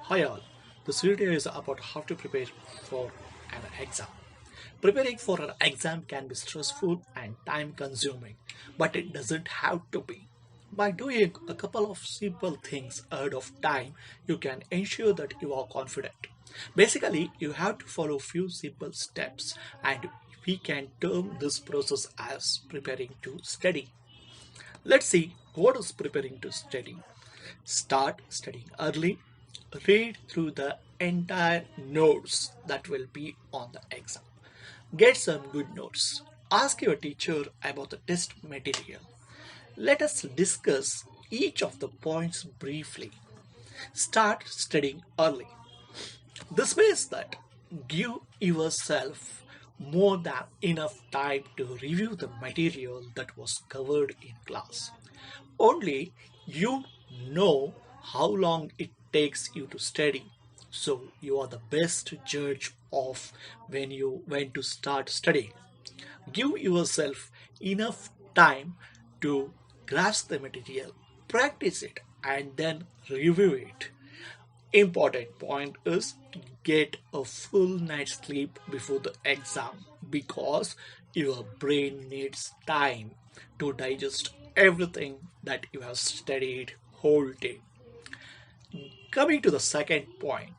Hi all, this video is about how to prepare for an exam. Preparing for an exam can be stressful and time consuming, but it doesn't have to be. By doing a couple of simple things ahead of time, you can ensure that you are confident. Basically, you have to follow few simple steps and we can term this process as preparing to study. Let's see what is preparing to study. Start studying early. Read through the entire notes that will be on the exam. Get some good notes. Ask your teacher about the test material. Let us discuss each of the points briefly. Start studying early. This means that give yourself more than enough time to review the material that was covered in class. Only you know how long it takes you to study. So you are the best judge of when to start studying. Give yourself enough time to grasp the material, practice it, and then review it. Important point is get a full night's sleep before the exam because your brain needs time to digest everything that you have studied whole day. Coming to the second point,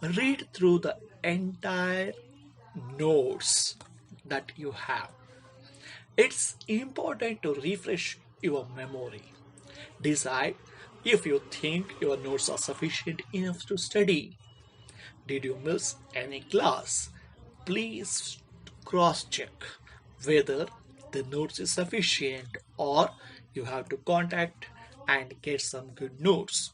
read through the entire notes that you have. It's important to refresh your memory. Decide if you think your notes are sufficient enough to study. Did you miss any class? Please cross check whether the notes is sufficient or you have to contact and get some good notes.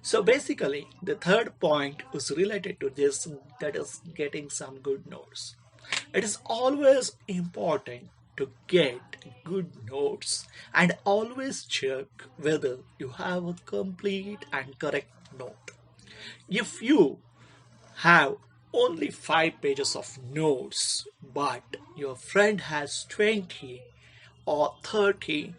So basically, the third point is related to this, that is getting some good notes. It is always important to get good notes and always check whether you have a complete and correct note. If you have only 5 pages of notes, but your friend has 20 or 30,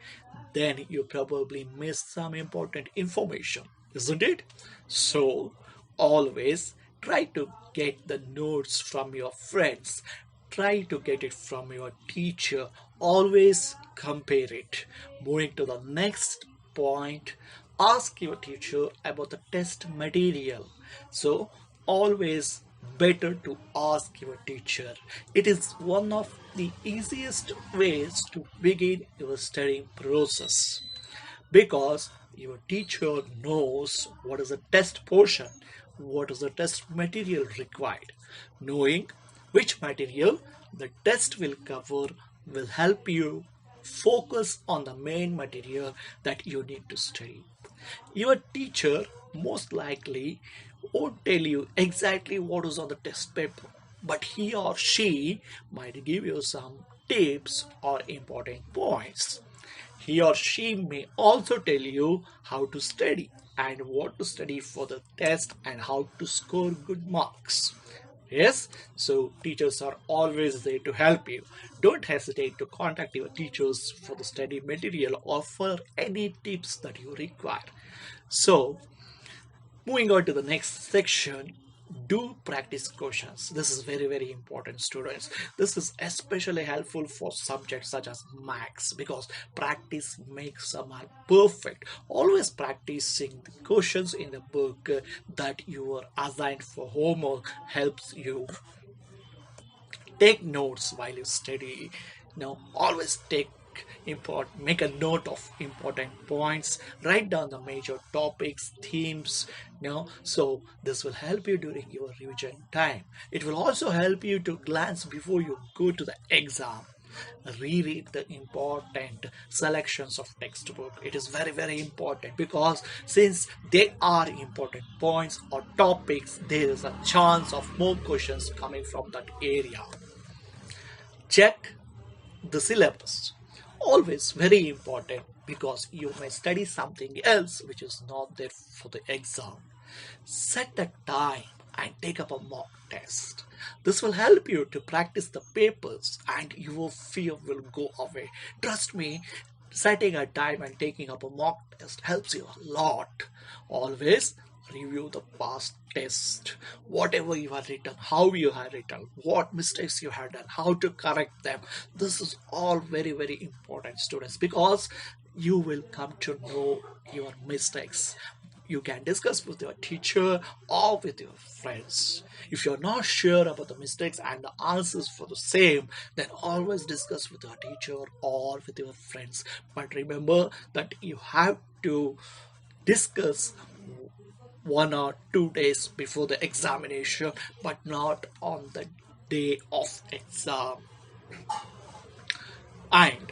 then you probably missed some important information, isn't it? So, always try to get the notes from your friends, try to get it from your teacher, always compare it. Moving to the next point, ask your teacher about the test material. So, always better to ask your teacher. It is one of the easiest ways to begin your studying process because your teacher knows what is the test portion, what is the test material required. Knowing which material the test will cover will help you focus on the main material that you need to study. Your teacher most likely won't tell you exactly what is on the test paper, but he or she might give you some tips or important points. He or she may also tell you how to study and what to study for the test and how to score good marks. Yes, so teachers are always there to help you. Don't hesitate to contact your teachers for the study material or for any tips that you require. So, moving on to the next section, do practice questions. This is very important, students. This is especially helpful for subjects such as maths because practice makes a man perfect. Always practicing the questions in the book that you are assigned for homework helps you. Take notes while you study. Always make a note of important points, write down the major topics, themes. So this will help you during your revision time. It will also help you to glance before you go to the exam. Reread the important selections of textbook. It is very important because since they are important points or topics, there is a chance of more questions coming from that area. Check the syllabus. Always very important because you may study something else which is not there for the exam. Set the time and take up a mock test. This will help you to practice the papers and your fear will go away. Trust me, setting a time and taking up a mock test helps you a lot. Always review the past test, whatever you have written, how you have written, what mistakes you have done, how to correct them. This is all very, very important, students, because you will come to know your mistakes. You can discuss with your teacher or with your friends. If you're not sure about the mistakes and the answers for the same, then always discuss with your teacher or with your friends. But remember that you have to discuss 1 or 2 days before the examination, but not on the day of exam. And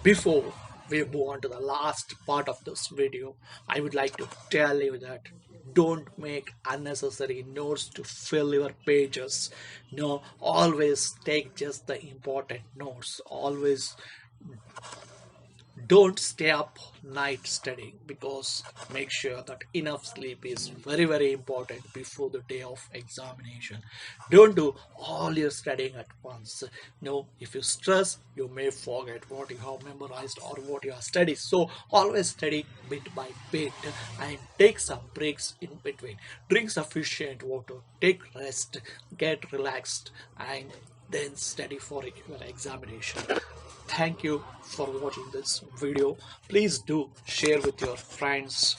before we move on to the last part of this video, I would like to tell you that don't make unnecessary notes to fill your pages. No, always take just the important notes. Always don't stay up night studying, because make sure that enough sleep is very, very important before the day of examination. Don't do all your studying at once. No, if you stress, you may forget what you have memorized or what you have studied. So always study bit by bit and take some breaks in between. Drink sufficient water, take rest, get relaxed, and then study for your examination. Thank you for watching this video. Please do share with your friends.